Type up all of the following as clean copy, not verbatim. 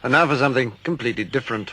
And now for something completely different.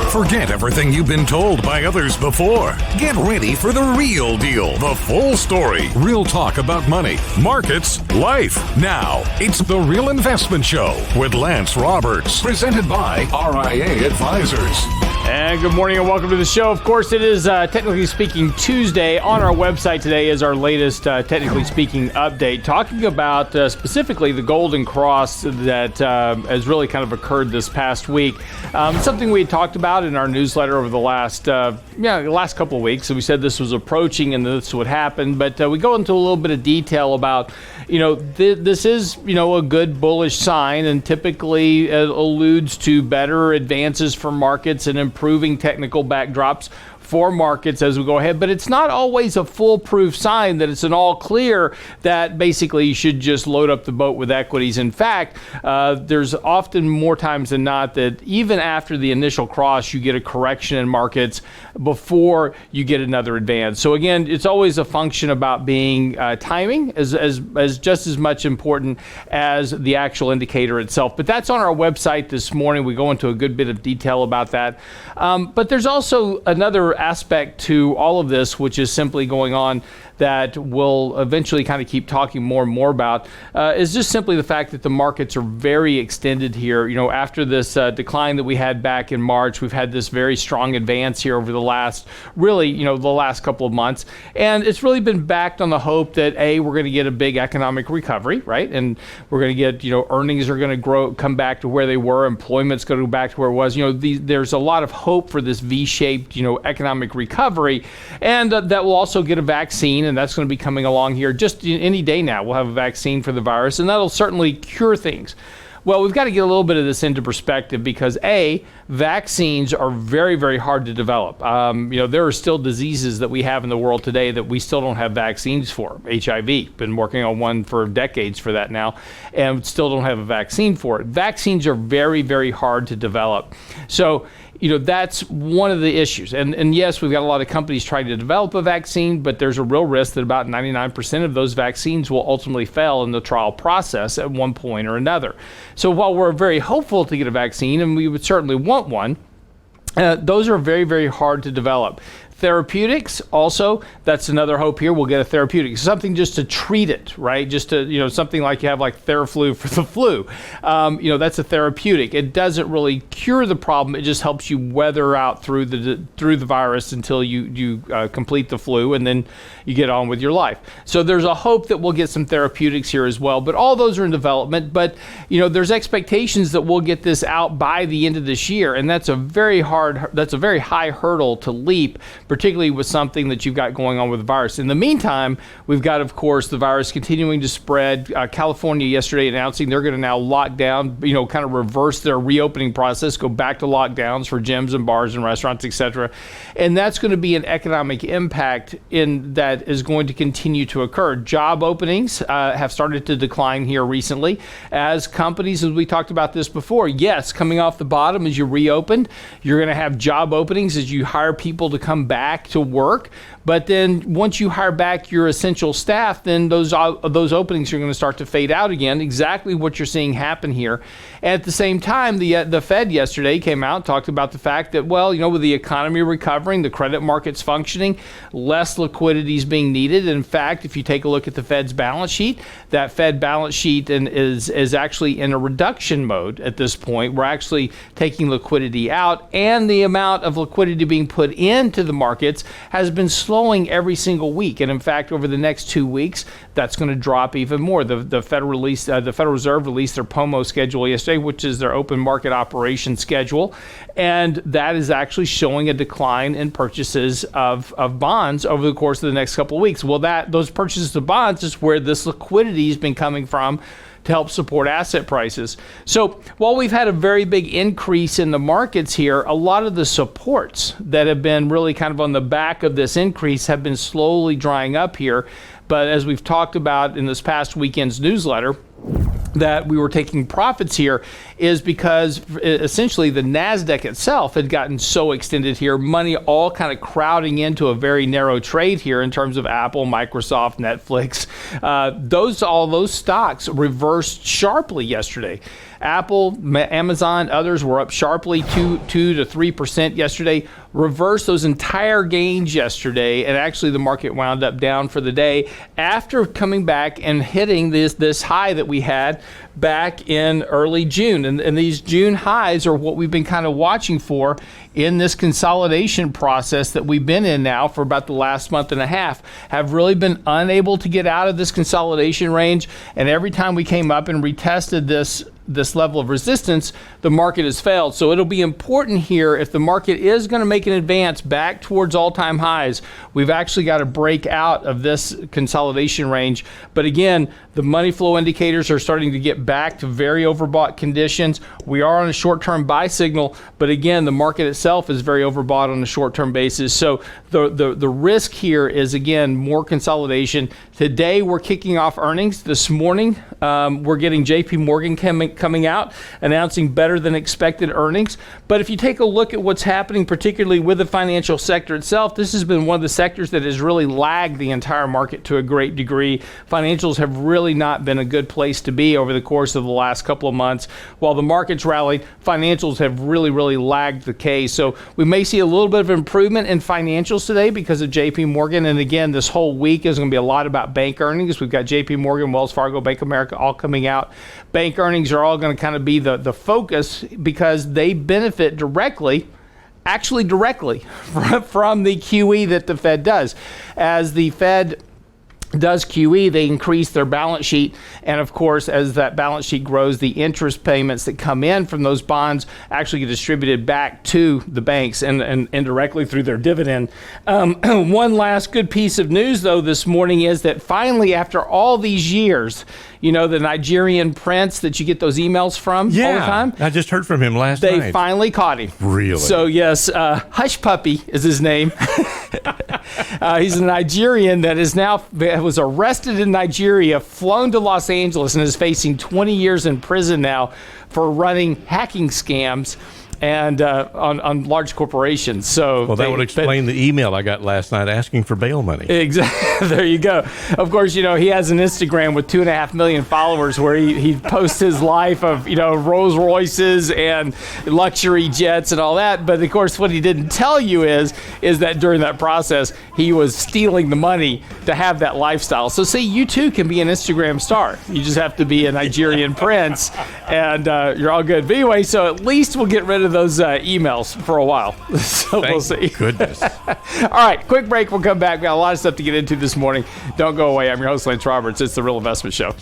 Forget everything you've been told by others before. Get ready for the real deal, the full story, real talk about money, markets, life. Now, it's The Real Investment Show with Lance Roberts, presented by RIA Advisors. And good morning and welcome to the show. Of course, it is Technically Speaking Tuesday. On our website today is our latest Technically Speaking update, talking about specifically the Golden Cross that has really kind of occurred this past week. Something we had talked about in our newsletter over the last couple of weeks. So we said this was approaching and this would happen, but we go into a little bit of detail about, this is, a good bullish sign, and typically alludes to better advances for markets and improving technical backdrops for markets as we go ahead, but it's not always a foolproof sign that it's an all clear that basically you should just load up the boat with equities. In fact, there's often more times than not that even after the initial cross, you get a correction in markets before you get another advance. So again, it's always a function about being timing as just as much important as the actual indicator itself. But that's on our website this morning. We go into a good bit of detail about that. But there's also another aspect to all of this, which is simply going on that we'll eventually kind of keep talking more and more about, is just simply the fact that the markets are very extended here. After this decline that we had back in March, we've had this very strong advance here over the last, the last couple of months. And it's really been backed on the hope that, we're going to get a big economic recovery, right? And we're going to get, earnings are going to come back to where they were. Employment's going to go back to where it was. There's a lot of hope for this V-shaped, economic recovery. And that will also get a vaccine, and that's going to be coming along here just any day now. We'll have a vaccine for the virus, and that'll certainly cure things. Well, we've got to get a little bit of this into perspective because vaccines are very, very hard to develop. There are still diseases that we have in the world today that we still don't have vaccines for. HIV, been working on one for decades for that now, and still don't have a vaccine for it. Vaccines are very, very hard to develop. So, that's one of the issues. And yes, we've got a lot of companies trying to develop a vaccine, but there's a real risk that about 99% of those vaccines will ultimately fail in the trial process at one point or another. So while we're very hopeful to get a vaccine, and we would certainly want one, those are very, very hard to develop. Therapeutics, also, that's another hope here. We'll get a therapeutic, something just to treat it, right? Just to, something like you have like Theraflu for the flu. That's a therapeutic. It doesn't really cure the problem. It just helps you weather out through the virus until you complete the flu, and then you get on with your life. So there's a hope that we'll get some therapeutics here as well. But all those are in development. But there's expectations that we'll get this out by the end of this year, and that's a very high hurdle to leap, particularly with something that you've got going on with the virus. In the meantime, we've got, of course, the virus continuing to spread. California yesterday announcing they're going to now lock down, kind of reverse their reopening process, go back to lockdowns for gyms and bars and restaurants, etc. And that's going to be an economic impact that is going to continue to occur. Job openings have started to decline here recently as companies, as we talked about this before, yes, coming off the bottom as you reopened, you're going to have job openings as you hire people to come back to work. But then once you hire back your essential staff, then those openings are going to start to fade out again. Exactly what you're seeing happen here. And at the same time, the Fed yesterday came out and talked about the fact that, with the economy recovering, the credit markets functioning, less liquidity is being needed. In fact, if you take a look at the Fed's balance sheet, that Fed balance sheet is actually in a reduction mode at this point. We're actually taking liquidity out, and the amount of liquidity being put into the markets has been slowing every single week. And in fact, over the next 2 weeks, that's going to drop even more. The Federal Reserve released their POMO schedule yesterday, which is their open market operation schedule. And that is actually showing a decline in purchases of bonds over the course of the next couple of weeks. Well, those purchases of bonds is where this liquidity has been coming from to help support asset prices. So while we've had a very big increase in the markets here, a lot of the supports that have been really kind of on the back of this increase have been slowly drying up here. But as we've talked about in this past weekend's newsletter, that we were taking profits here is because essentially the NASDAQ itself had gotten so extended here, money all kind of crowding into a very narrow trade here in terms of Apple, Microsoft, Netflix. All those stocks reversed sharply yesterday. Apple, Amazon, others were up sharply 2 to 3% yesterday. Reversed those entire gains yesterday, and actually the market wound up down for the day after coming back and hitting this high that we had back in early June. And these June highs are what we've been kind of watching for in this consolidation process that we've been in now for about the last month and a half, have really been unable to get out of this consolidation range. And every time we came up and retested this level of resistance, the market has failed. So it'll be important here, if the market is going to make an advance back towards all-time highs, we've actually got to break out of this consolidation range. But again, the money flow indicators are starting to get back to very overbought conditions. We are on a short-term buy signal, but again, the market itself is very overbought on a short-term basis. So the risk here is, again, more consolidation. Today, we're kicking off earnings. This morning, we're getting JP Morgan coming out, announcing better than expected earnings. But if you take a look at what's happening, particularly with the financial sector itself, this has been one of the sectors that has really lagged the entire market to a great degree. Financials have really not been a good place to be over the course of the last couple of months. While the market's rallied, financials have really lagged the case. So we may see a little bit of improvement in financials today because of JP Morgan. And again, this whole week is going to be a lot about bank earnings. We've got JP Morgan, Wells Fargo, Bank of America all coming out. Bank earnings are all going to kind of be the focus because they benefit directly from the QE that the Fed does. As the Fed does QE, they increase their balance sheet. And of course, as that balance sheet grows, the interest payments that come in from those bonds actually get distributed back to the banks and indirectly through their dividend. One last good piece of news, though, this morning is that finally, after all these years, you know, the Nigerian prince that you get those emails from all the time? I just heard from him last night. They finally caught him. Really? So, yes, Hush Puppy is his name. He's a Nigerian that was arrested in Nigeria, flown to Los Angeles, and is facing 20 years in prison now for running hacking scams and on large corporations. So well, that would explain the email I got last night asking for bail money. Exactly. There you go. Of course, you know, he has an Instagram with 2.5 million followers where he posts his life of, you know, Rolls Royces and luxury jets and all that. But of course, what he didn't tell you is that during that process, he was stealing the money to have that lifestyle. So see, you too can be an Instagram star. You just have to be a Nigerian prince and you're all good. But anyway, so at least we'll get rid of those emails for a while. So we'll see. Goodness. All right, quick break. We'll come back. We got a lot of stuff to get into this morning. Don't go away. I'm your host, Lance Roberts. It's The Real Investment Show.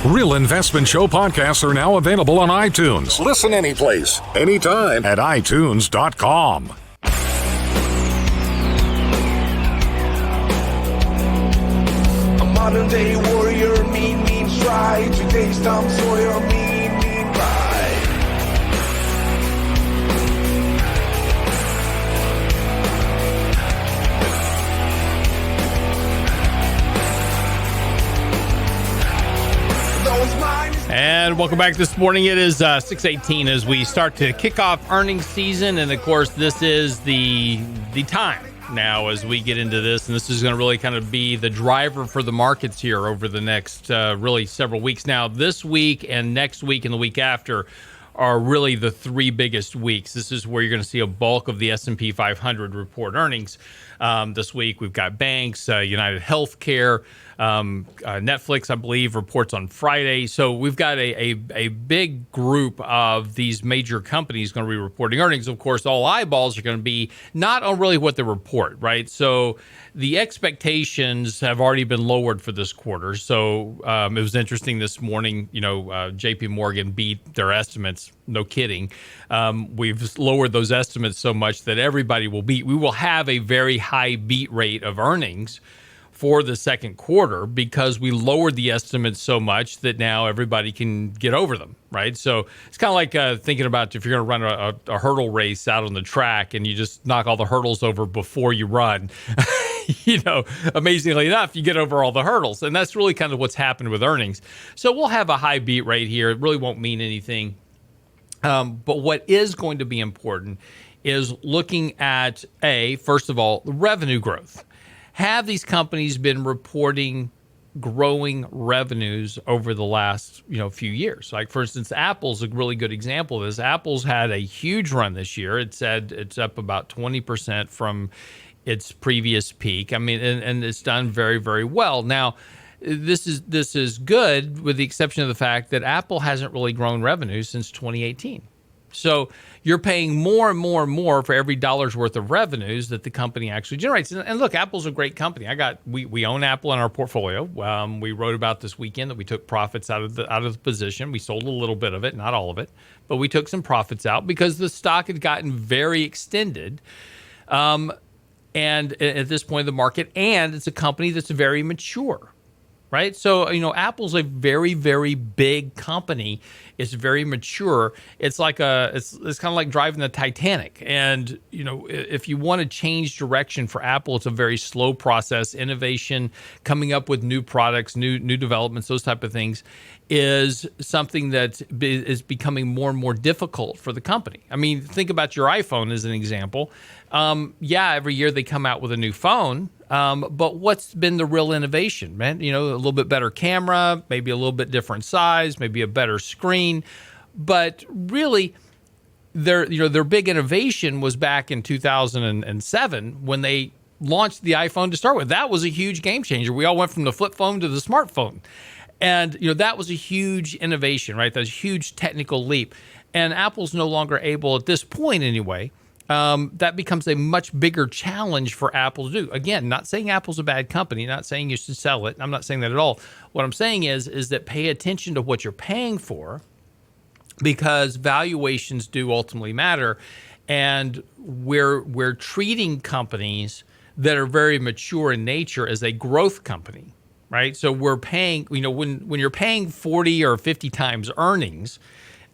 Real Investment Show podcasts are now available on iTunes. Listen anyplace, anytime at iTunes.com. A modern day warrior, mean stride. Today's Tom Sawyer, mean pride. And welcome back this morning. It is 6:18 as we start to kick off earnings season. And of course, this is the time now as we get into this. And this is going to really kind of be the driver for the markets here over the next really several weeks. Now, this week and next week and the week after are really the three biggest weeks. This is where you're going to see a bulk of the S&P 500 report earnings. This week, we've got banks, United Healthcare, Netflix, I believe, reports on Friday. So we've got a big group of these major companies going to be reporting earnings. Of course, all eyeballs are going to be not on really what they report, right? So the expectations have already been lowered for this quarter. So it was interesting this morning, you know, JP Morgan beat their estimates. No kidding. We've lowered those estimates so much that everybody will beat. We will have a very high beat rate of earnings for the second quarter because we lowered the estimates so much that now everybody can get over them, right? So it's kind of like thinking about if you're going to run a hurdle race out on the track and you just knock all the hurdles over before you run. Amazingly enough, you get over all the hurdles. And that's really kind of what's happened with earnings. So we'll have a high beat rate here. It really won't mean anything. But what is going to be important is looking at, first of all, revenue growth. Have these companies been reporting growing revenues over the last few years? Like, for instance, Apple's a really good example of this. Apple's had a huge run this year. It said it's up about 20% from its previous peak. I mean, and it's done very, very well. Now, this is good with the exception of the fact that Apple hasn't really grown revenue since 2018. So you're paying more and more and more for every dollar's worth of revenues that the company actually generates. And look, Apple's a great company. We own Apple in our portfolio. We wrote about this weekend that we took profits out of the position. We sold a little bit of it, not all of it, but we took some profits out because the stock had gotten very extended. And at this point in the market, and it's a company that's very mature, right? So, Apple's a very, very big company. It's very mature. It's like it's kind of like driving the Titanic. And, if you want to change direction for Apple, it's a very slow process. Innovation, coming up with new products, new developments, those type of things is something that is becoming more and more difficult for the company. I mean, think about your iPhone as an example. Every year they come out with a new phone. But what's been the real innovation, man? A little bit better camera, maybe a little bit different size, maybe a better screen. But really, their big innovation was back in 2007 when they launched the iPhone to start with. That was a huge game changer. We all went from the flip phone to the smartphone. And, that was a huge innovation, right? That was a huge technical leap. And Apple's no longer able, at this point anyway, that becomes a much bigger challenge for Apple to do. Again, not saying Apple's a bad company, not saying you should sell it. I'm not saying that at all. What I'm saying is that pay attention to what you're paying for because valuations do ultimately matter. And we're treating companies that are very mature in nature as a growth company, right? So we're paying, when you're paying 40 or 50 times earnings,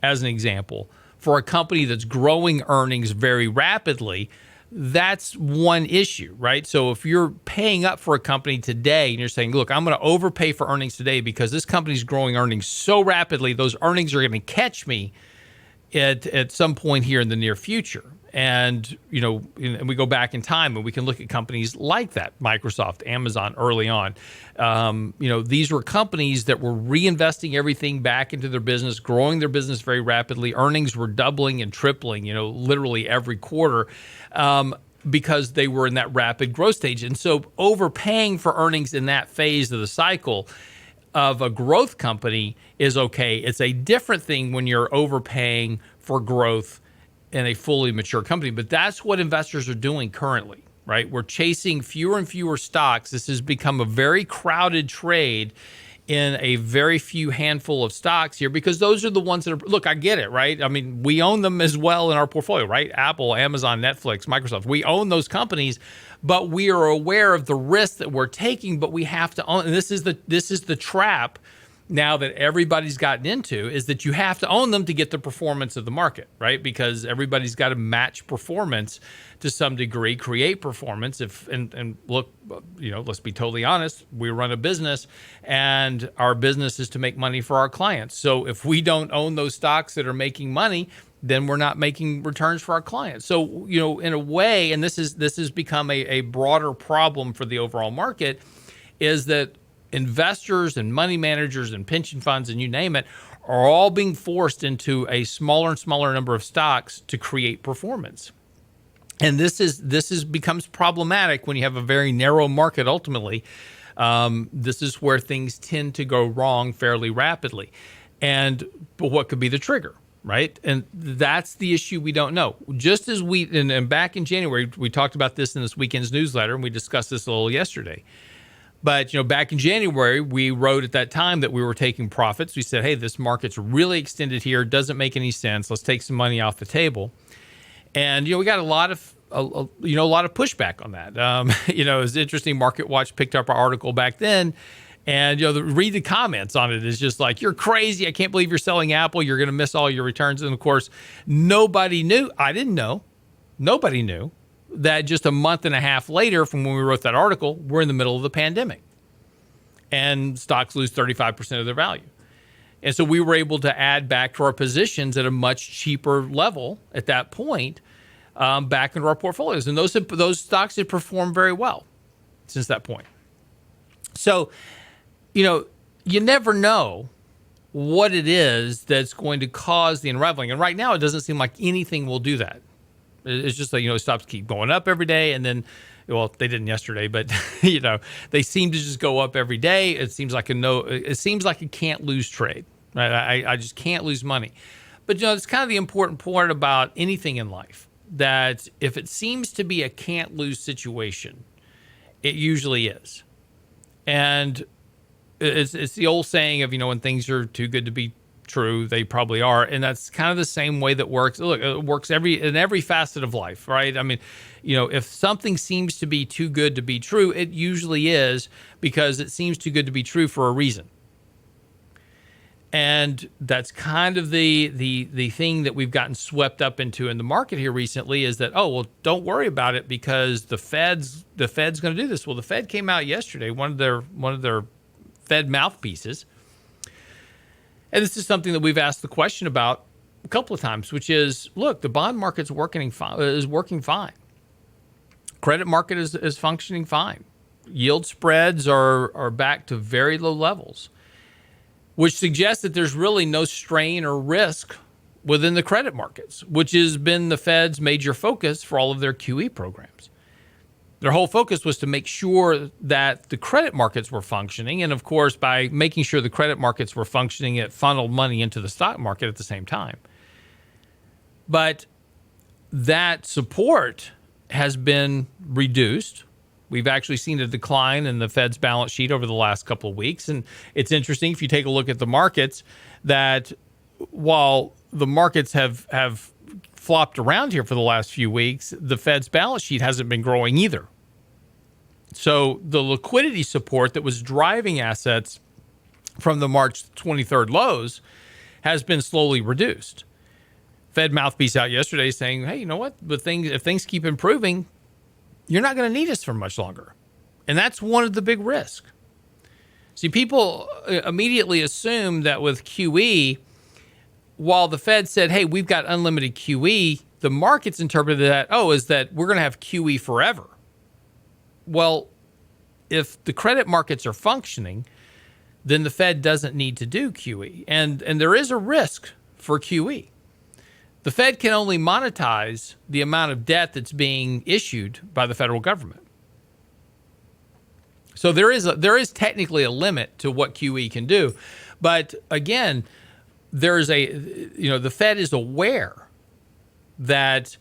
as an example, for a company that's growing earnings very rapidly, that's one issue, right? So if you're paying up for a company today and you're saying, look, I'm going to overpay for earnings today because this company's growing earnings so rapidly, those earnings are going to catch me at some point here in the near future. And, and we go back in time and we can look at companies like that, Microsoft, Amazon early on. These were companies that were reinvesting everything back into their business, growing their business very rapidly. Earnings were doubling and tripling, literally every quarter because they were in that rapid growth stage. And so overpaying for earnings in that phase of the cycle of a growth company is okay. It's a different thing when you're overpaying for growth in a fully mature company. But that's what investors are doing currently, right? We're chasing fewer and fewer stocks. This has become a very crowded trade in a very few handful of stocks here because those are the ones that are, look, I get it, right? I mean, we own them as well in our portfolio, right? Apple, Amazon, Netflix, Microsoft, we own those companies, but we are aware of the risk that we're taking, but we have to own, and this is the trap now that everybody's gotten into, is that you have to own them to get the performance of the market, right? Because everybody's got to match performance to some degree, create performance. And look, let's be totally honest, we run a business and our business is to make money for our clients. So if we don't own those stocks that are making money, then we're not making returns for our clients. So, in a way, and this has become a broader problem for the overall market, is that investors and money managers and pension funds and you name it are all being forced into a smaller and smaller number of stocks to create performance. And this becomes problematic when you have a very narrow market ultimately. This is where things tend to go wrong fairly rapidly. But what could be the trigger, right? And that's the issue we don't know. Just as and back in January, we talked about this in this weekend's newsletter, and we discussed this a little yesterday. But, back in January, we wrote at that time that we were taking profits. We said, hey, this market's really extended here. Doesn't make any sense. Let's take some money off the table. And, we got a lot of a lot of pushback on that. It was interesting. Market Watch picked up our article back then, and read the comments on it is just like, you're crazy. I can't believe you're selling Apple. You're going to miss all your returns. And of course, nobody knew. I didn't know. Nobody knew that just a month and a half later from when we wrote that article, we're in the middle of the pandemic, and stocks lose 35% of their value. And so we were able to add back to our positions at a much cheaper level at that point, back into our portfolios. And those stocks have performed very well since that point. So, you never know what it is that's going to cause the unraveling. And right now, it doesn't seem like anything will do that. It's just like, stocks keep going up every day. And then, well, they didn't yesterday, but, they seem to just go up every day. It seems like it can't lose trade, right? I just can't lose money. But, it's kind of the important part about anything in life, that if it seems to be a can't lose situation, it usually is. And it's the old saying of, when things are too good to be true, they probably are. And that's kind of the same way that works. Look, it works in every facet of life, right? I mean, if something seems to be too good to be true, it usually is, because it seems too good to be true for a reason. And that's kind of the thing that we've gotten swept up into in the market here recently, is that, don't worry about it because the Fed's going to do this. Well, the Fed came out yesterday, one of their Fed mouthpieces. And this is something that we've asked the question about a couple of times, which is, look, the bond market's working fine. Credit market is functioning fine. Yield spreads are back to very low levels, which suggests that there's really no strain or risk within the credit markets, which has been the Fed's major focus for all of their QE programs. Their whole focus was to make sure that the credit markets were functioning. And of course, by making sure the credit markets were functioning, it funneled money into the stock market at the same time. But that support has been reduced. We've actually seen a decline in the Fed's balance sheet over the last couple of weeks. And it's interesting, if you take a look at the markets, that while the markets have flopped around here for the last few weeks, the Fed's balance sheet hasn't been growing either. So the liquidity support that was driving assets from the March 23rd lows has been slowly reduced. Fed mouthpiece out yesterday saying, hey, you know what? If things keep improving, you're not going to need us for much longer. And that's one of the big risks. See, people immediately assume that with QE, while the Fed said, hey, we've got unlimited QE, the markets interpreted that, is that we're going to have QE forever. Well, if the credit markets are functioning, then the Fed doesn't need to do QE. And there is a risk for QE. The Fed can only monetize the amount of debt that's being issued by the federal government. So there is technically a limit to what QE can do. But again, the Fed is aware that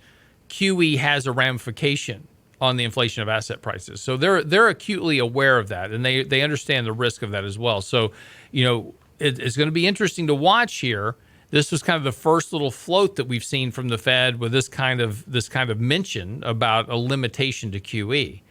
QE has a ramification on the inflation of asset prices. So they're acutely aware of that, and they understand the risk of that as well. So, it's going to be interesting to watch here. This was kind of the first little float that we've seen from the Fed with this kind of mention about a limitation to QE.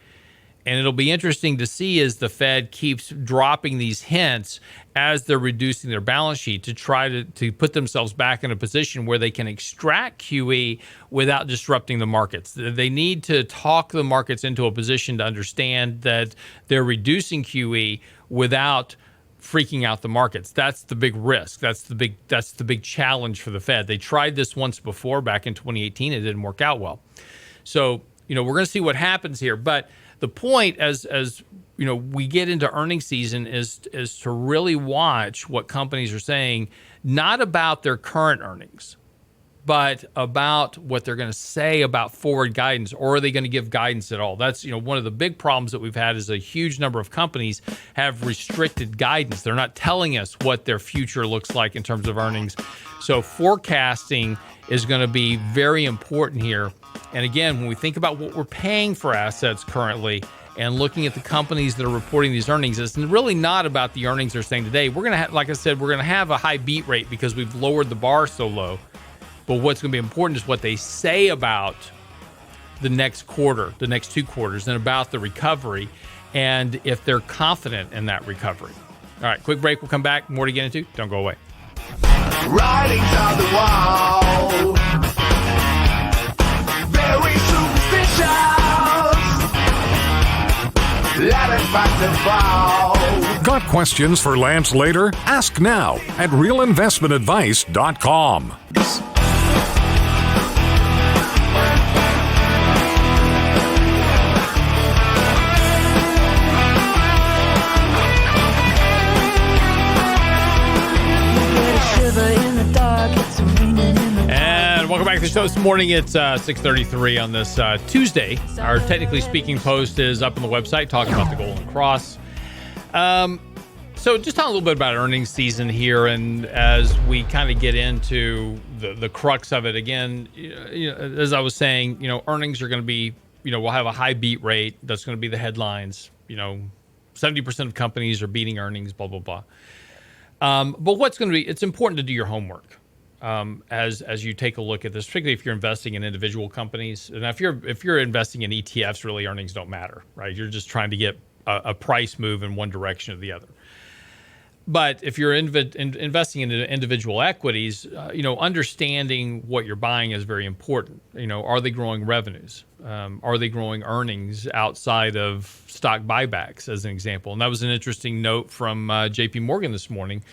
And it'll be interesting to see as the Fed keeps dropping these hints as they're reducing their balance sheet to try to put themselves back in a position where they can extract QE without disrupting the markets. They need to talk the markets into a position to understand that they're reducing QE without freaking out the markets. That's the big risk. That's the big challenge for the Fed. They tried this once before back in 2018. It didn't work out well. So, we're going to see what happens here. But the point, as we get into earnings season, is to really watch what companies are saying, not about their current earnings, but about what they're going to say about forward guidance, or are they going to give guidance at all? That's one of the big problems that we've had is a huge number of companies have restricted guidance. They're not telling us what their future looks like in terms of earnings. So forecasting is going to be very important here. And again, when we think about what we're paying for assets currently and looking at the companies that are reporting these earnings, it's really not about the earnings they're saying today. We're going to have, like I said, we're going to have a high beat rate because we've lowered the bar so low. But what's going to be important is what they say about the next quarter, the next 2 quarters, and about the recovery, and if they're confident in that recovery. All right, quick break. We'll come back. More to get into. Don't go away. Writings on the wall. Very superstitious. Let it back to fall. Got questions for Lance later? Ask now at realinvestmentadvice.com. And welcome back to the show this morning. It's 6:33 on this Tuesday. Our Technically Speaking post is up on the website talking about the Golden Cross. So just talk a little bit about earnings season here, and as we kind of get into the crux of it again, as I was saying, earnings are going to be, we'll have a high beat rate. That's going to be the headlines. 70% of companies are beating earnings, blah, blah, blah. But what's going to be, it's important to do your homework as you take a look at this, particularly if you're investing in individual companies. And if you're investing in ETFs, really earnings don't matter, right? You're just trying to get a price move in one direction or the other. But if you're investing in individual equities, understanding what you're buying is very important. Are they growing revenues? Are they growing earnings outside of stock buybacks, as an example? And that was an interesting note from JP Morgan this morning,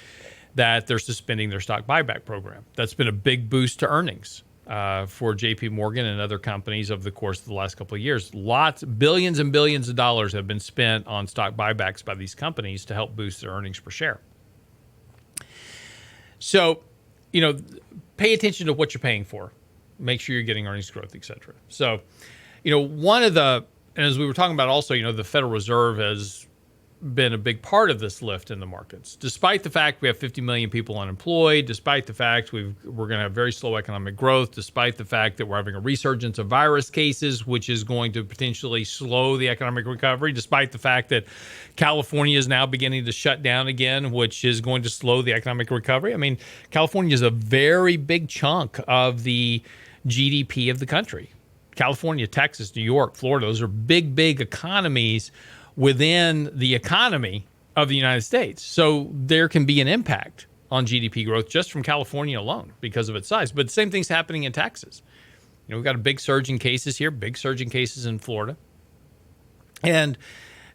that they're suspending their stock buyback program. That's been a big boost to earnings for JP Morgan and other companies over the course of the last couple of years. Billions and billions of dollars have been spent on stock buybacks by these companies to help boost their earnings per share. So, pay attention to what you're paying for. Make sure you're getting earnings growth, et cetera. So, and as we were talking about also, the Federal Reserve has been a big part of this lift in the markets, despite the fact we have 50 million people unemployed, despite the fact we're going to have very slow economic growth, despite the fact that we're having a resurgence of virus cases, which is going to potentially slow the economic recovery, despite the fact that California is now beginning to shut down again, which is going to slow the economic recovery. I mean, California is a very big chunk of the GDP of the country. California, Texas, New York, Florida, those are big, big economies within the economy of the United States. So there can be an impact on GDP growth just from California alone because of its size. But the same thing's happening in Texas. We've got a big surge in cases here, big surge in cases in Florida. And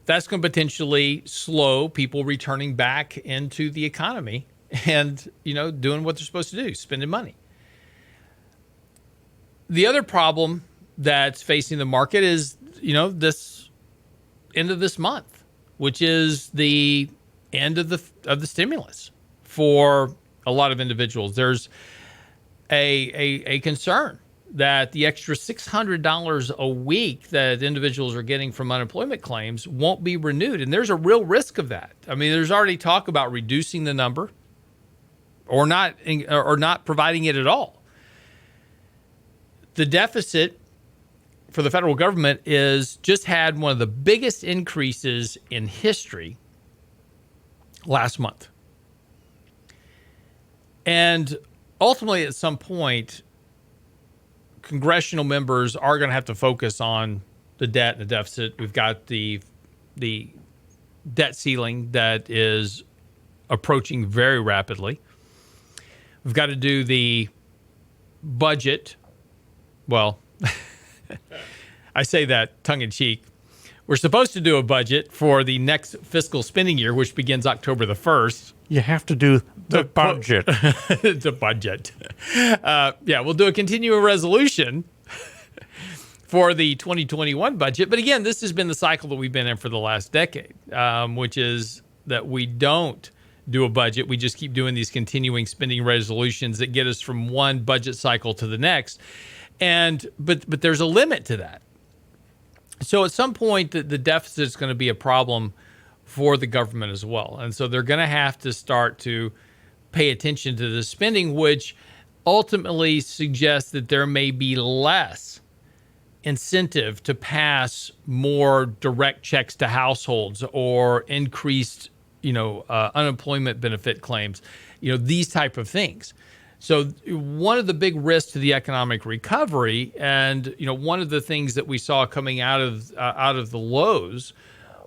that's going to potentially slow people returning back into the economy and, doing what they're supposed to do, spending money. The other problem that's facing the market is, this end of this month, which is the end of the stimulus for a lot of individuals. There's a concern that the extra $600 a week that individuals are getting from unemployment claims won't be renewed, and there's a real risk of that. I mean, there's already talk about reducing the number or not providing it at all. The deficit for the federal government is just had one of the biggest increases in history last month. And ultimately, at some point, congressional members are going to have to focus on the debt and the deficit. We've got the debt ceiling that is approaching very rapidly. We've got to do the budget. Well, I say that tongue-in-cheek. We're supposed to do a budget for the next fiscal spending year, which begins October the 1st. You have to do the budget. The budget. We'll do a continuing resolution for the 2021 budget. But again, this has been the cycle that we've been in for the last decade, which is that we don't do a budget. We just keep doing these continuing spending resolutions that get us from one budget cycle to the next. But there's a limit to that. So at some point, the deficit is going to be a problem for the government as well. And so they're going to have to start to pay attention to the spending, which ultimately suggests that there may be less incentive to pass more direct checks to households or increased, unemployment benefit claims, these type of things. So one of the big risks to the economic recovery, and one of the things that we saw coming out of the lows,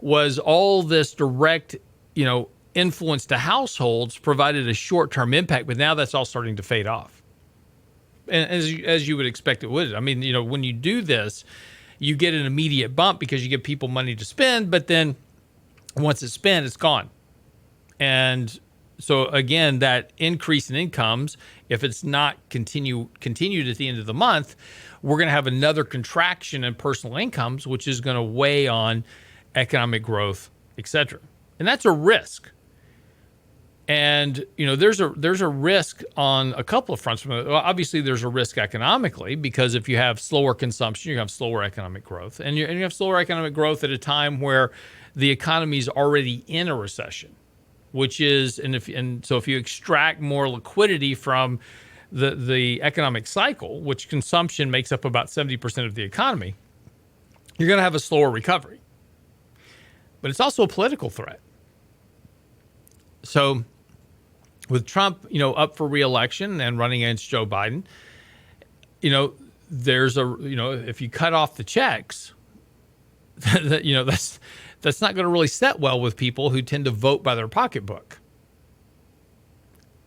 was all this direct, influence to households provided a short-term impact, but now that's all starting to fade off. And as you would expect it would. I mean, when you do this, you get an immediate bump because you give people money to spend, but then once it's spent, it's gone. And so again, that increase in incomes, if it's not continued at the end of the month, we're going to have another contraction in personal incomes, which is going to weigh on economic growth, et cetera. And that's a risk. And, there's a risk on a couple of fronts. Well, obviously, there's a risk economically, because if you have slower consumption, you have slower economic growth. And you have slower economic growth at a time where the economy is already in a recession, which is, so if you extract more liquidity from the economic cycle, which consumption makes up about 70% of the economy, you're going to have a slower recovery. But it's also a political threat. So with Trump, up for re-election and running against Joe Biden, there's if you cut off the checks, that's not going to really set well with people who tend to vote by their pocketbook.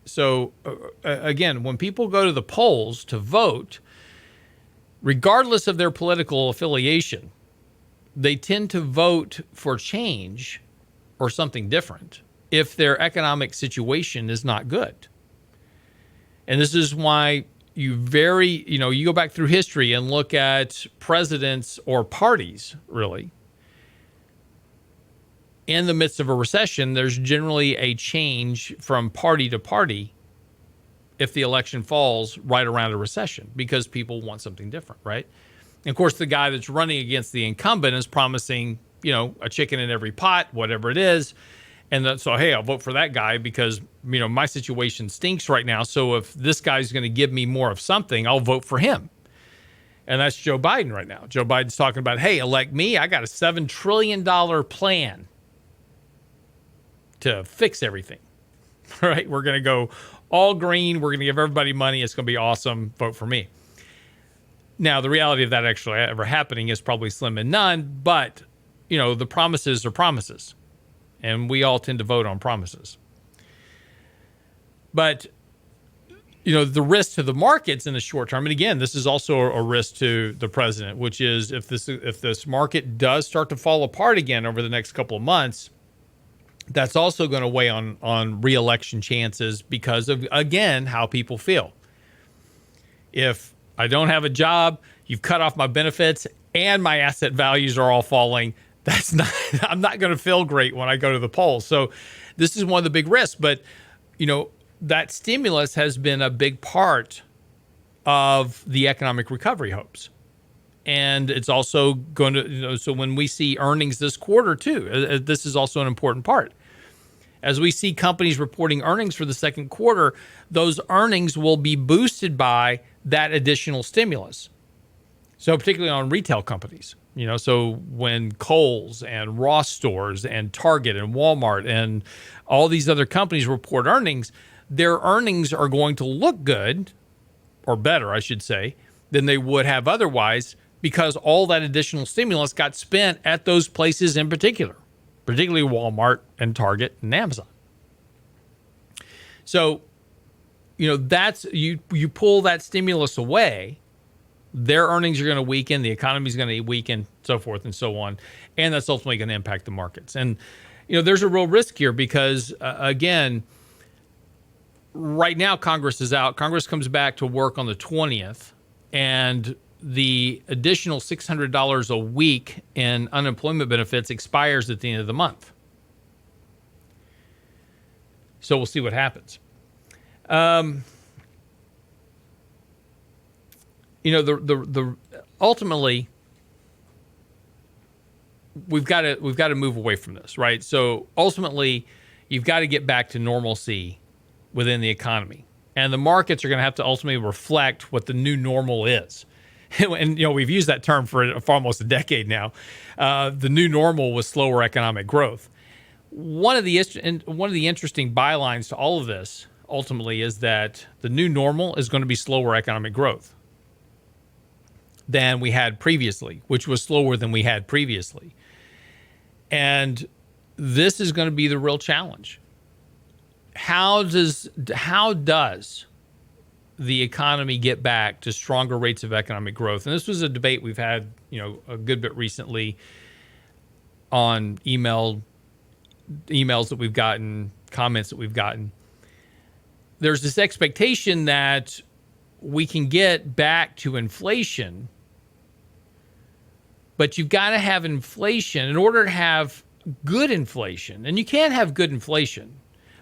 So again, when people go to the polls to vote, regardless of their political affiliation, they tend to vote for change or something different if their economic situation is not good. And this is why you go back through history and look at presidents or parties, really. In the midst of a recession, there's generally a change from party to party if the election falls right around a recession, because people want something different, right? And of course, the guy that's running against the incumbent is promising, a chicken in every pot, whatever it is. And so, hey, I'll vote for that guy because, my situation stinks right now. So if this guy's going to give me more of something, I'll vote for him. And that's Joe Biden right now. Joe Biden's talking about, hey, elect me. I got a $7 trillion plan to fix everything. All right, we're going to go all green. We're going to give everybody money. It's going to be awesome. Vote for me. Now, the reality of that actually ever happening is probably slim and none. But, the promises are promises. And we all tend to vote on promises. But, the risk to the markets in the short term, and again, this is also a risk to the president, which is if this market does start to fall apart again over the next couple of months, that's also going to weigh on re-election chances because of, again, how people feel. If I don't have a job, you've cut off my benefits, and my asset values are all falling, I'm not going to feel great when I go to the polls. So this is one of the big risks. But, that stimulus has been a big part of the economic recovery hopes. And it's also going to, so when we see earnings this quarter too, this is also an important part. As we see companies reporting earnings for the second quarter, those earnings will be boosted by that additional stimulus. So particularly on retail companies. So when Kohl's and Ross stores and Target and Walmart and all these other companies report earnings, their earnings are going to look good, or better, I should say, than they would have otherwise, because all that additional stimulus got spent at those places in particular, particularly Walmart and Target and Amazon. So, that's you pull that stimulus away, their earnings are going to weaken, the economy is going to weaken, so forth and so on. And that's ultimately going to impact the markets. And, there's a real risk here because, again, right now Congress is out. Congress comes back to work on the 20th. And the additional $600 a week in unemployment benefits expires at the end of the month. So we'll see what happens. Ultimately, we've got to move away from this, right? So ultimately, you've got to get back to normalcy within the economy, and the markets are going to have to ultimately reflect what the new normal is. And we've used that term for almost a decade now. The new normal was slower economic growth. One of the interesting bylines to all of this ultimately is that the new normal is going to be slower economic growth than we had previously, which was slower than we had previously. And this is going to be the real challenge. How does the economy get back to stronger rates of economic growth? And this was a debate we've had, a good bit recently on emails that we've gotten, comments that we've gotten. There's this expectation that we can get back to inflation, but you've got to have inflation in order to have good inflation. And you can't have good inflation,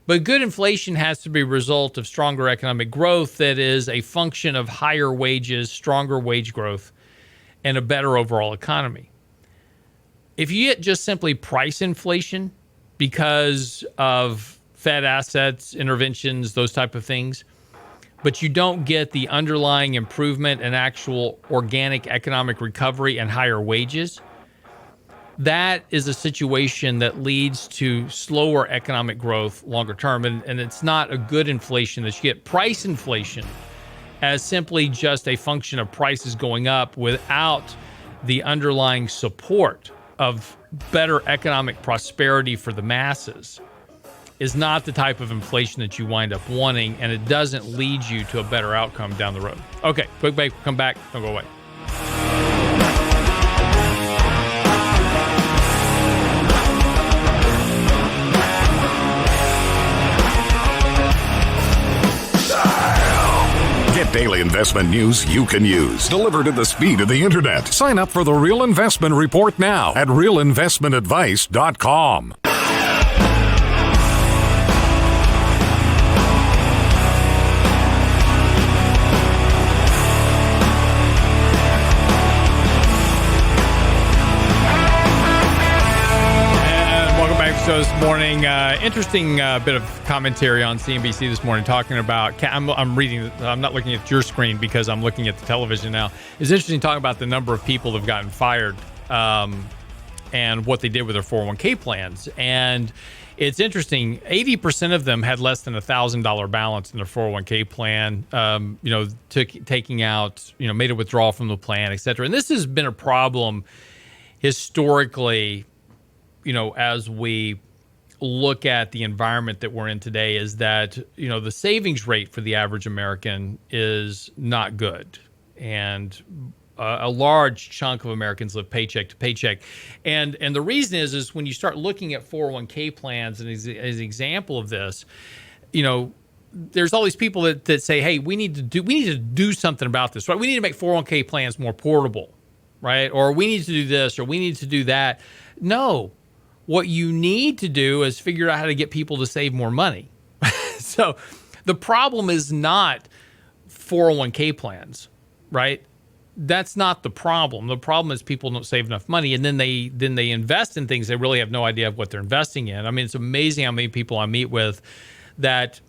but good inflation has to be a result of stronger economic growth that is a function of higher wages, stronger wage growth, and a better overall economy. If you get just simply price inflation because of Fed assets, interventions, those type of things, but you don't get the underlying improvement and actual organic economic recovery and higher wages, that is a situation that leads to slower economic growth longer term. And it's not a good inflation that you get. Price inflation as simply just a function of prices going up without the underlying support of better economic prosperity for the masses is not the type of inflation that you wind up wanting, and it doesn't lead you to a better outcome down the road. Okay, quick break, come back, don't go away. Get daily investment news you can use, delivered at the speed of the internet. Sign up for the Real Investment Report now at realinvestmentadvice.com. So this morning, interesting bit of commentary on CNBC this morning talking about, I'm reading, I'm not looking at your screen because I'm looking at the television now. It's interesting talking about the number of people that have gotten fired and what they did with their 401k plans. And it's interesting, 80% of them had less than $1,000 balance in their 401k plan, taking out, made a withdrawal from the plan, et cetera. And this has been a problem historically, as we look at the environment that we're in today, is that, the savings rate for the average American is not good. And a large chunk of Americans live paycheck to paycheck. And the reason is when you start looking at 401k plans, and as an example of this, there's all these people that say, hey, we need to do something about this, right? We need to make 401k plans more portable, right? Or we need to do this, or we need to do that. No. What you need to do is figure out how to get people to save more money. So the problem is not 401k plans, right? That's not the problem. The problem is people don't save enough money, and then they invest in things they really have no idea of what they're investing in. I mean, it's amazing how many people I meet with that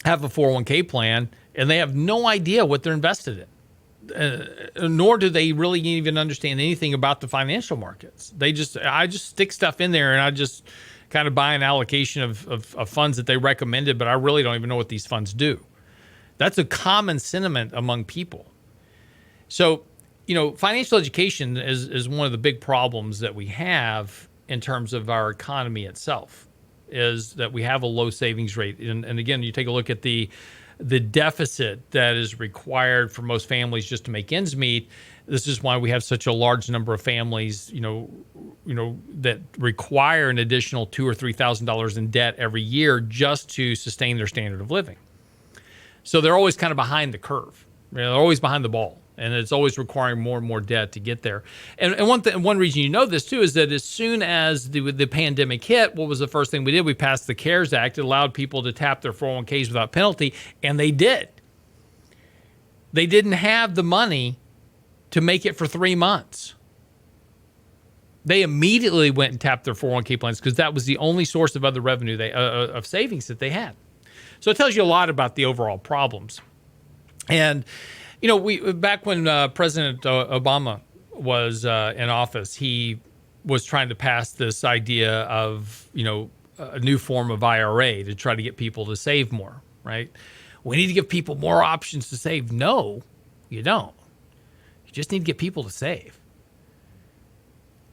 have a 401k plan and they have no idea what they're invested in. Nor do they really even understand anything about the financial markets. I just stick stuff in there and I just kind of buy an allocation of funds that they recommended, but I really don't even know what these funds do. That's a common sentiment among people. So, financial education is one of the big problems that we have in terms of our economy itself, is that we have a low savings rate. And again, you take a look at the deficit that is required for most families just to make ends meet. This is why we have such a large number of families, that require an additional $2,000 or $3,000 in debt every year just to sustain their standard of living. So they're always kind of behind the curve. They're always behind the ball, and it's always requiring more and more debt to get there. And one reason this too is that as soon as the pandemic hit, what was the first thing we did? We passed the CARES Act. It allowed people to tap their 401ks without penalty, and they did. They didn't have the money to make it for 3 months. They immediately went and tapped their 401k plans because that was the only source of other revenue of savings that they had. So it tells you a lot about the overall problems. And back when President Obama was in office, he was trying to pass this idea of, a new form of IRA to try to get people to save more. right? We need to give people more options to save. No, you don't. You just need to get people to save.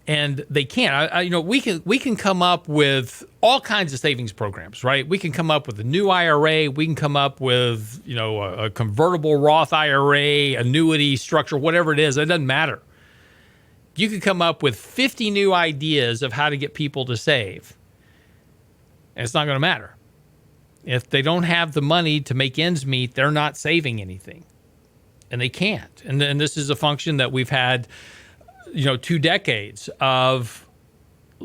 And they can't. We can come up with all kinds of savings programs, right? We can come up with a new IRA. We can come up with, a convertible Roth IRA, annuity structure, whatever it is. It doesn't matter. You could come up with 50 new ideas of how to get people to save. And it's not going to matter. If they don't have the money to make ends meet, they're not saving anything. And they can't. And then this is a function that we've had 2 decades of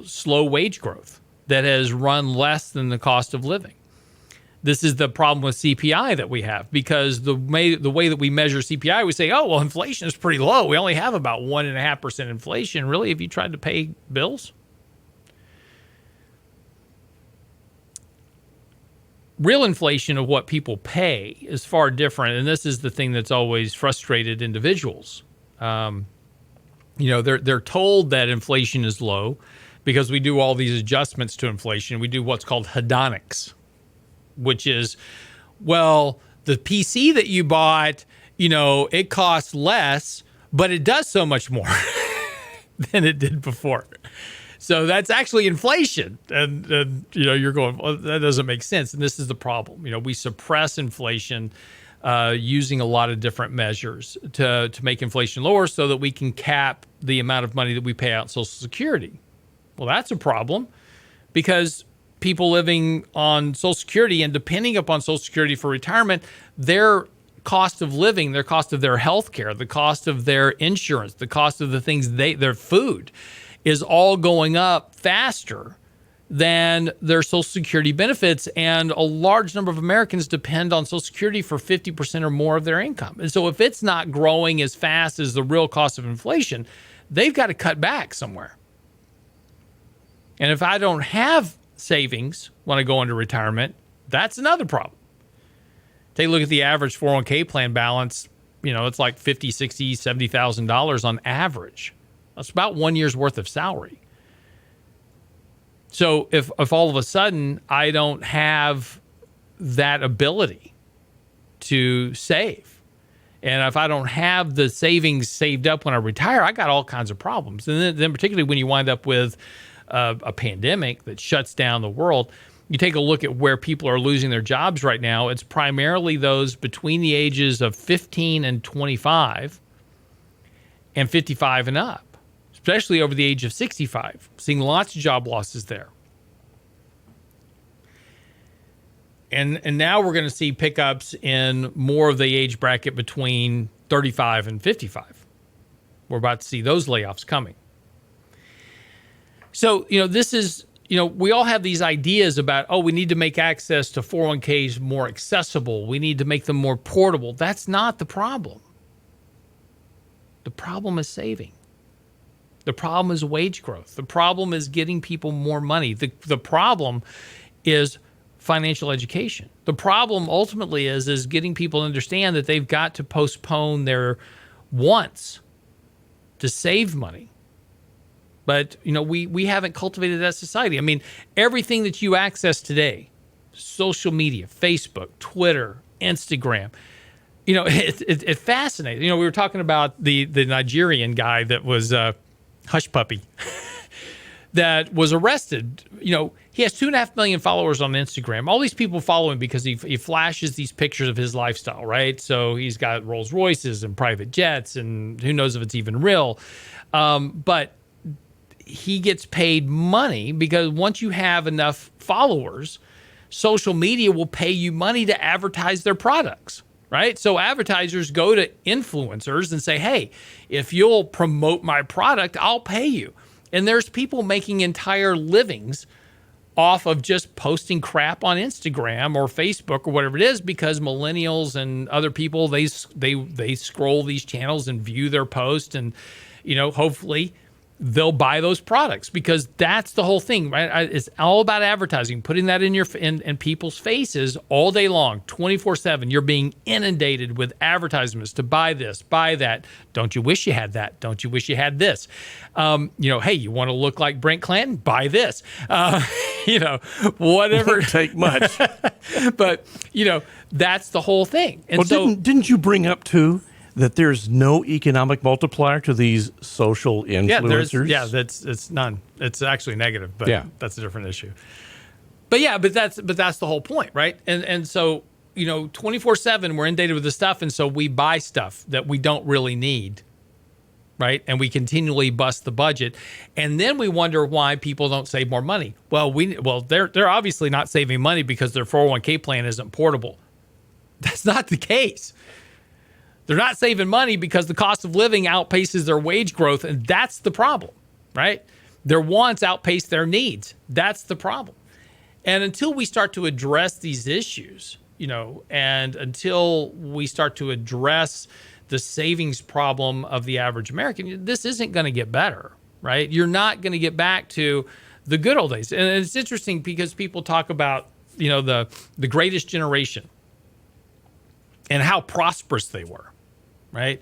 slow wage growth that has run less than the cost of living. This is the problem with CPI that we have, because the way that we measure CPI, we say, oh, well, inflation is pretty low. We only have about 1.5% inflation. Really, have you tried to pay bills? Real inflation of what people pay is far different, and this is the thing that's always frustrated individuals. They're told that inflation is low because we do all these adjustments to inflation. We do what's called hedonics, which is, well, the PC that you bought, it costs less, but it does so much more than it did before. So that's actually inflation. And you're going, well, that doesn't make sense. And this is the problem. We suppress inflation using a lot of different measures to make inflation lower so that we can cap the amount of money that we pay out in Social Security. Well, that's a problem, because people living on Social Security and depending upon Social Security for retirement, their cost of living, their cost of their health care, the cost of their insurance, the cost of the things their food is all going up faster than their Social Security benefits. And a large number of Americans depend on Social Security for 50% or more of their income. And so if it's not growing as fast as the real cost of inflation, they've got to cut back somewhere. And if I don't have savings when I go into retirement, that's another problem. Take a look at the average 401k plan balance. It's like $50,000, $60,000, $70,000 on average. That's about 1 year's worth of salary. So if all of a sudden I don't have that ability to save, and if I don't have the savings saved up when I retire, I got all kinds of problems. And then particularly when you wind up with a pandemic that shuts down the world, you take a look at where people are losing their jobs right now. It's primarily those between the ages of 15 and 25 and 55 and up, especially over the age of 65. Seeing lots of job losses there. And now we're going to see pickups in more of the age bracket between 35 and 55. We're about to see those layoffs coming. So, this is, we all have these ideas about, we need to make access to 401ks more accessible. We need to make them more portable. That's not the problem. The problem is saving. The problem is wage growth. The problem is getting people more money. The problem is financial education. The problem ultimately is getting people to understand that they've got to postpone their wants to save money. But, we haven't cultivated that society. I mean, everything that you access today, social media, Facebook, Twitter, Instagram, it's fascinating. We were talking about the Nigerian guy that was Hush Puppy that was arrested. He has 2.5 million followers on Instagram. All these people follow him because he flashes these pictures of his lifestyle, right? So he's got Rolls Royces and private jets, and who knows if it's even real. But he gets paid money because once you have enough followers, social media will pay you money to advertise their products, right? So advertisers go to influencers and say, hey, if you'll promote my product, I'll pay you. And there's people making entire livings off of just posting crap on Instagram or Facebook or whatever it is, because millennials and other people, they scroll these channels and view their posts, and hopefully they'll buy those products because that's the whole thing, right? It's all about advertising, putting that in people's faces all day long, 24/7. You're being inundated with advertisements to buy this, buy that. Don't you wish you had that? Don't you wish you had this? Hey, you want to look like Brent Clanton? Buy this. Whatever. Wouldn't take much. But that's the whole thing. And well, didn't you bring up too that there's no economic multiplier to these social influencers? It's none. It's actually negative, but that's a different issue. But that's the whole point, right? And so 24/7 we're inundated with this stuff, and so we buy stuff that we don't really need, right? And we continually bust the budget, and then we wonder why people don't save more money. Well, they're obviously not saving money because their 401k plan isn't portable. That's not the case. They're not saving money because the cost of living outpaces their wage growth, and that's the problem, right? Their wants outpace their needs. That's the problem. And until we start to address these issues, and until we start to address the savings problem of the average American, this isn't going to get better, right? You're not going to get back to the good old days. And it's interesting because people talk about, the greatest generation and how prosperous they were. Right.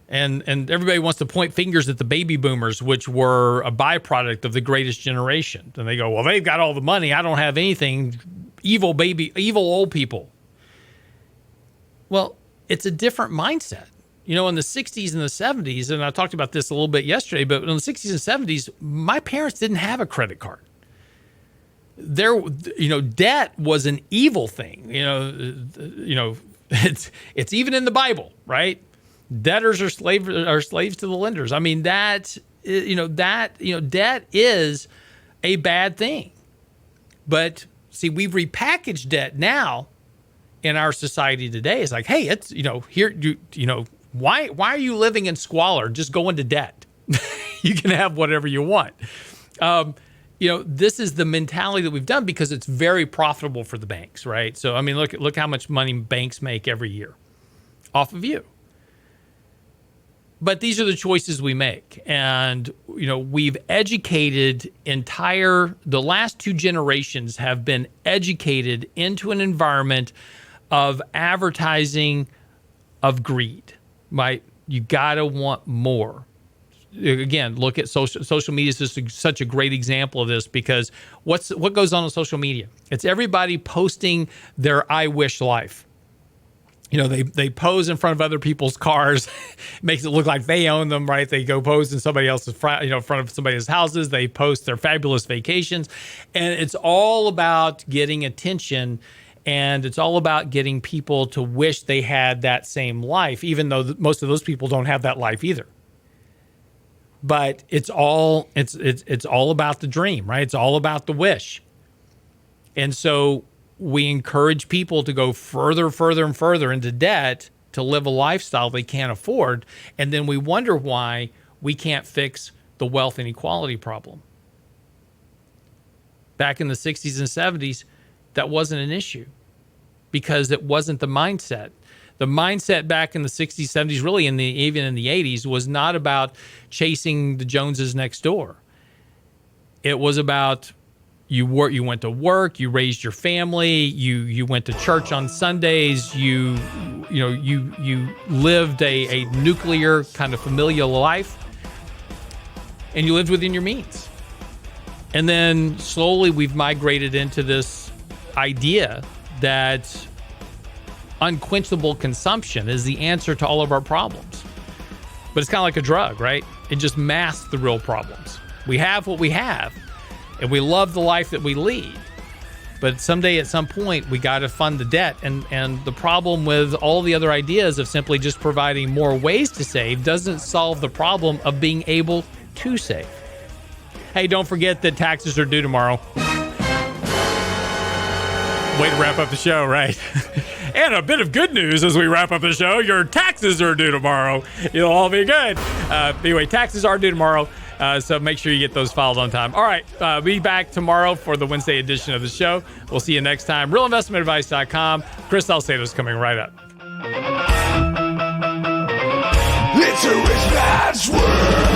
And everybody wants to point fingers at the baby boomers, which were a byproduct of the greatest generation. And they go, well, they've got all the money. I don't have anything. Evil old people. Well, it's a different mindset. In the 60s and the 70s, and I talked about this a little bit yesterday, but in the 60s and 70s, my parents didn't have a credit card. Debt was an evil thing. It's even in the Bible, right? Debtors are slaves to the lenders. I mean, debt is a bad thing. But see, we've repackaged debt now in our society today. It's like, hey, it's why are you living in squalor? Just go into debt. You can have whatever you want. This is the mentality that we've done because it's very profitable for the banks, right? So, I mean, look how much money banks make every year off of you. But these are the choices we make. And, we've educated the last two generations have been educated into an environment of advertising of greed, right? You got to want more. Again, look at social media is such a great example of this because what goes on social media? It's everybody posting their I wish life. They pose in front of other people's cars, makes it look like they own them, right? They go pose in somebody else's front of somebody else's houses. They post their fabulous vacations, and it's all about getting attention, and it's all about getting people to wish they had that same life, even though most of those people don't have that life either. But it's all about the dream, right? It's all about the wish. And so we encourage people to go further and further into debt to live a lifestyle they can't afford. And then we wonder why we can't fix the wealth inequality problem. Back in the 60s and 70s, that wasn't an issue because it wasn't the mindset. The mindset back in the 60s, 70s, really even in the 80s, was not about chasing the Joneses next door. It was about you went to work, you raised your family, you went to church on Sundays, you lived a nuclear kind of familial life, and you lived within your means. And then slowly we've migrated into this idea that unquenchable consumption is the answer to all of our problems. But it's kind of like a drug, right? It just masks the real problems. We have what we have, and we love the life that we lead. But someday at some point, we got to fund the debt. And the problem with all the other ideas of simply just providing more ways to save doesn't solve the problem of being able to save. Hey, don't forget that taxes are due tomorrow. Way to wrap up the show, right? And a bit of good news as we wrap up the show. Your taxes are due tomorrow. You'll all be good. Anyway, taxes are due tomorrow. So make sure you get those filed on time. All right. Be back tomorrow for the Wednesday edition of the show. We'll see you next time. RealInvestmentAdvice.com. Chris Salcedo's coming right up. It's a rich man's world.